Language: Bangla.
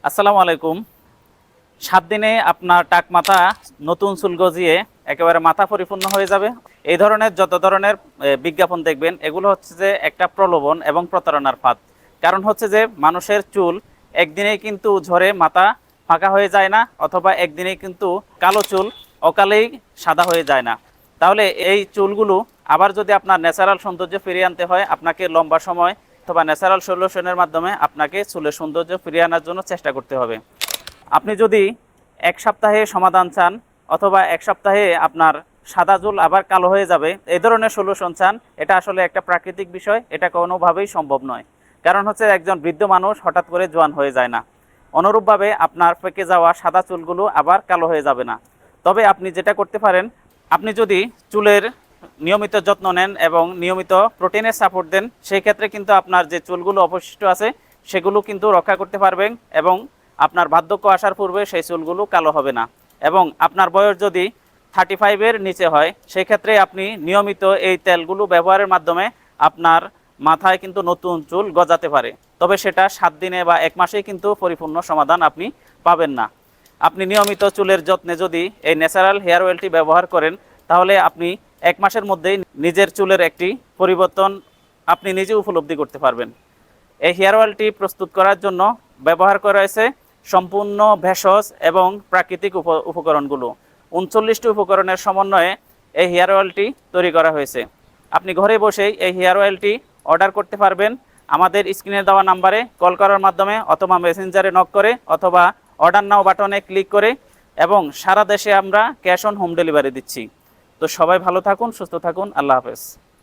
আসসালামু আলাইকুম। 7 দিনে আপনার টাক মাথা নতুন চুল গজিয়ে একেবারে মাথা পরিপূর্ণ হয়ে যাবে। এই ধরনের যত ধরনের বিজ্ঞাপন দেখবেন, এগুলো হচ্ছে যে একটা প্রলোভন এবং প্রতারণার ফাঁদ। কারণ হচ্ছে যে মানুষের চুল একদিনেই কিন্তু ঝরে মাথা ফাঁকা হয়ে যায় না, অথবা একদিনেই কিন্তু কালো চুল অকালেই সাদা হয়ে যায় না। তাহলে এই চুলগুলো আবার যদি আপনার ন্যাচারাল সৌন্দর্য ফিরিয়ে আনতে হয়, আপনাকে লম্বা সময় অথবা ন্যাচারাল সলিউশনের মাধ্যমে আপনাকে চুলের সৌন্দর্য ফিরিয়ে আনার জন্য চেষ্টা করতে হবে। আপনি যদি 1 সপ্তাহে সমাধান চান, অথবা 1 সপ্তাহে আপনার সাদা চুল আবার কালো হয়ে যাবে, এই ধরনের সলিউশন চান, এটা আসলে একটা প্রাকৃতিক বিষয়, এটা কোনোভাবেই সম্ভব নয়। কারণ হচ্ছে একজন বৃদ্ধ মানুষ হঠাৎ করে জোয়ান হয়ে যায় না। অনুরূপভাবে আপনার পেকে যাওয়া সাদা চুলগুলো আবার কালো হয়ে যাবে না। তবে আপনি যেটা করতে পারেন, আপনি যদি চুলের নিয়মিত যত্ন নেন এবং নিয়মিত প্রোটিনের সাপোর্ট দেন, সেই ক্ষেত্রে কিন্তু আপনার যে চুলগুলো অবশিষ্ট আছে সেগুলো কিন্তু রক্ষা করতে পারবেন, এবং আপনার বার্ধক্য আসার পূর্বে সেই চুলগুলো কালো হবে না। এবং আপনার বয়স যদি 35-এর নিচে হয়, সেই ক্ষেত্রে আপনি নিয়মিত এই তেলগুলো ব্যবহারের মাধ্যমে আপনার মাথায় কিন্তু নতুন চুল গজাতে পারে। তবে সেটা 7 দিনে বা 1 মাসেই কিন্তু পরিপূর্ণ সমাধান আপনি পাবেন না। আপনি নিয়মিত চুলের যত্নে যদি এই ন্যাচারাল হেয়ার অয়েলটি ব্যবহার করেন, তাহলে আপনি 1 মাসের মধ্যেই নিজের চুলের একটি পরিবর্তন আপনি নিজে উপলব্ধি করতে পারবেন। এই হেয়ার অয়েলটি প্রস্তুত করার জন্য ব্যবহার করা হয়েছে সম্পূর্ণ ভেষজ এবং প্রাকৃতিক উপকরণগুলো। 39টি উপকরণের সমন্বয়ে এই হেয়ার অয়েলটি তৈরি করা হয়েছে। আপনি ঘরে বসেই এই হেয়ার অয়েলটি অর্ডার করতে পারবেন আমাদের স্ক্রিনে দেওয়া নাম্বারে কল করার মাধ্যমে, অথবা মেসেঞ্জারে নক করে, অথবা অর্ডার নাও বাটনে ক্লিক করে। এবং সারা দেশে আমরা ক্যাশ অন হোম ডেলিভারি দিচ্ছি। তো সবাই ভালো থাকুন, সুস্থ থাকুন। আল্লাহ হাফেজ।